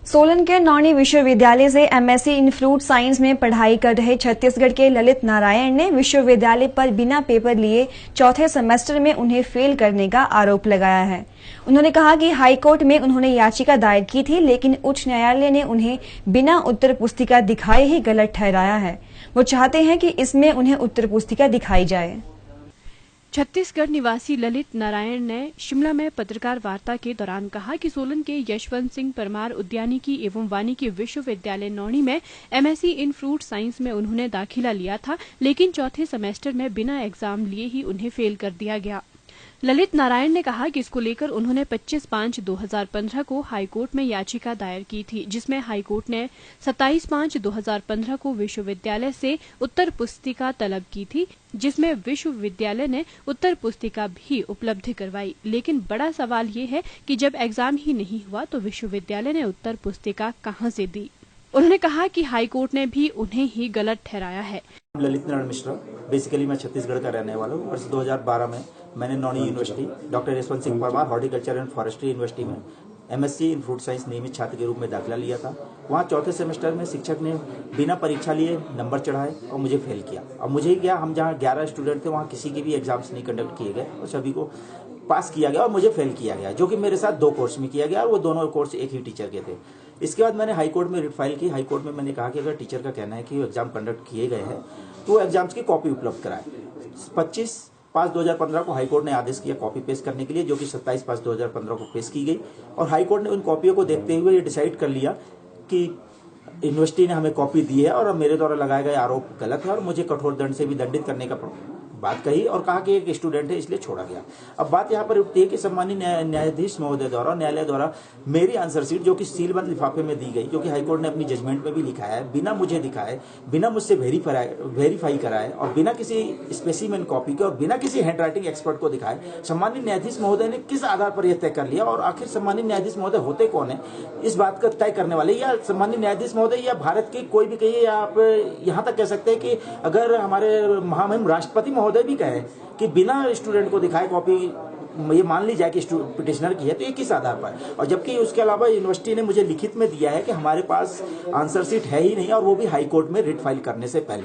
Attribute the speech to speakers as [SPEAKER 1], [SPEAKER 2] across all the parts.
[SPEAKER 1] सोलन के नौणी विश्वविद्यालय से एमएससी इन फ्रूट साइंस में पढ़ाई कर रहे छत्तीसगढ़ के ललित नारायण ने विश्वविद्यालय पर बिना पेपर लिए चौथे सेमेस्टर में उन्हें फेल करने का आरोप लगाया है। उन्होंने कहा कि हाईकोर्ट में उन्होंने याचिका दायर की थी, लेकिन उच्च न्यायालय ने उन्हें बिना उत्तर पुस्तिका दिखाए ही गलत ठहराया है। वो चाहते हैं कि इसमें उन्हें उत्तर पुस्तिका दिखाई जाए।
[SPEAKER 2] छत्तीसगढ़ निवासी ललित नारायण ने शिमला में पत्रकार वार्ता के दौरान कहा कि सोलन के यशवंत सिंह परमार उद्यानिकी एवं वानिकी विश्वविद्यालय नौणी में एमएससी इन फ्रूट साइंस में उन्होंने दाखिला लिया था, लेकिन चौथे सेमेस्टर में बिना एग्जाम लिए ही उन्हें फेल कर दिया गया। ललित नारायण ने कहा कि इसको लेकर उन्होंने 25/5/2015 को हाईकोर्ट में याचिका दायर की थी, जिसमें हाईकोर्ट ने 27/5/2015 को विश्वविद्यालय से उत्तर पुस्तिका तलब की थी, जिसमें विश्वविद्यालय ने उत्तर पुस्तिका भी उपलब्ध करवाई। लेकिन बड़ा सवाल ये है कि जब एग्जाम ही नहीं हुआ तो विश्वविद्यालय ने उत्तर पुस्तिका कहां से दी। उन्होंने कहा कि हाईकोर्ट ने भी उन्हें ही गलत ठहराया है।
[SPEAKER 3] ललित नारायण मिश्रा, बेसिकली मैं छत्तीसगढ़ का रहने वाला हूँ। वर्ष 2012 में मैंने Nauni university doctor Yashwant Singh Parmar horticulture and forestry university में एमएससी इन फ्रूट साइंस नियमित छात्र के रूप में दाखिला लिया था। वहाँ चौथे सेमेस्टर में शिक्षक ने बिना परीक्षा लिए नंबर चढ़ाए और मुझे फेल किया। अब मुझे क्या, हम जहाँ 11 स्टूडेंट थे वहाँ किसी के भी एग्जाम्स नहीं कंडक्ट किए गए और सभी को पास किया गया और मुझे फेल किया गया, जो कि मेरे साथ 2 कोर्स में किया गया और वो दोनों कोर्स एक ही टीचर के थे। इसके बाद मैंने हाईकोर्ट में रिट फाइल की। हाईकोर्ट में मैंने कहा कि अगर टीचर का कहना है कि एग्जाम कंडक्ट किए गए हैं तो एग्जाम्स की कॉपी उपलब्ध कराए। 25/5/2015 को हाईकोर्ट ने आदेश किया कॉपी पेश करने के लिए, जो कि 27/5/2015 को पेश की गई और हाईकोर्ट ने उन कॉपियों को देखते हुए ये डिसाइड कर लिया कि यूनिवर्सिटी ने हमें कॉपी दी है और मेरे द्वारा लगाए गए आरोप गलत है और मुझे कठोर दंड से भी दंडित करने का बात कही और कहा कि एक स्टूडेंट है इसलिए छोड़ा गया। अब बात यहाँ पर उठती है कि सम्मानित न्यायाधीश महोदय द्वारा, न्यायालय द्वारा मेरी आंसर शीट जो कि सीलबंद लिफाफे में दी गई, जो कि हाईकोर्ट ने अपनी जजमेंट में भी लिखा है, बिना मुझे दिखाए, बिना मुझसे वेरीफाई कराए और बिना किसी स्पेसिमेन कॉपी के और बिना किसी हैंडराइटिंग एक्सपर्ट को दिखाए सम्मानित न्यायाधीश महोदय ने किस आधार पर यह तय कर लिया और आखिर सम्मानित न्यायाधीश महोदय होते कौन है इस बात का तय करने वाले, या सम्मानित न्यायाधीश महोदय या भारत के कोई भी कहिए, या आप यहाँ तक कह सकते हैं कि अगर हमारे महामहिम राष्ट्रपति महोदय भी कहें कि बिना स्टूडेंट को दिखाए कॉपी ये मान ली जाए कि पिटिशनर की है, तो ये किस आधार पर? और जबकि उसके अलावा यूनिवर्सिटी ने मुझे लिखित में दिया है कि हमारे पास आंसर शीट है ही नहीं और वो भी हाईकोर्ट में रिट फाइल करने से पहले।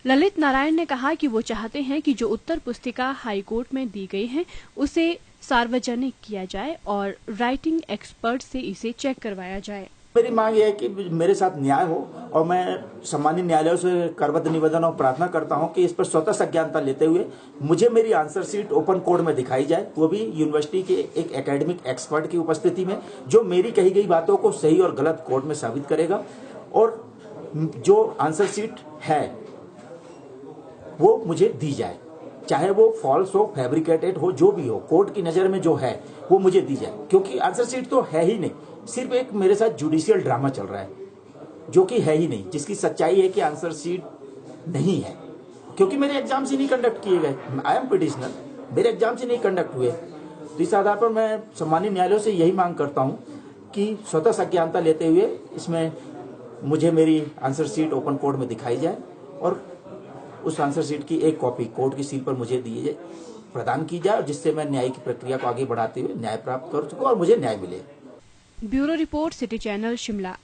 [SPEAKER 2] ललित नारायण ने कहा कि वो चाहते हैं कि जो उत्तर पुस्तिका हाईकोर्ट में दी गई है उसे सार्वजनिक किया जाए और राइटिंग एक्सपर्ट से इसे चेक करवाया जाए।
[SPEAKER 3] मेरी मांग यह है कि मेरे साथ न्याय हो और मैं सम्मानित न्यायालयों से करबद्ध निवेदन और प्रार्थना करता हूं कि इस पर स्वतः संज्ञानता लेते हुए मुझे मेरी आंसर शीट ओपन कोर्ट में दिखाई जाए, वो भी यूनिवर्सिटी के एक एकेडमिक एक्सपर्ट की उपस्थिति में, जो मेरी कही गई बातों को सही और गलत कोर्ट में साबित करेगा। और जो आंसर शीट है वो मुझे दी जाए, चाहे वो फॉल्स हो, फैब्रिकेटेड हो, जो भी हो, कोर्ट की नजर में जो है वो मुझे दी जाए, क्योंकि आंसर शीट तो है ही नहीं, सिर्फ एक मेरे साथ जुडिशियल ड्रामा चल रहा है जो कि है ही नहीं, जिसकी सच्चाई है कि आंसर शीट नहीं है, क्योंकि मेरे एग्जाम से नहीं कंडक्ट किए गए। आई एम पिटिशनर, मेरे एग्जाम से नहीं कंडक्ट हुए। तो इस आधार पर मैं सम्मानित न्यायालयों से यही मांग करता हूं कि स्वतः संज्ञानता लेते हुए इसमें मुझे मेरी आंसर शीट ओपन कोर्ट में दिखाई जाए और उस आंसर शीट की एक कॉपी कोर्ट की सील पर मुझे दी जाए, प्रदान की जाए, जिससे मैं न्यायिक प्रक्रिया को आगे बढ़ाते हुए न्याय प्राप्त कर सकूं और मुझे न्याय मिले।
[SPEAKER 2] Bureau report, city channel, Shimla.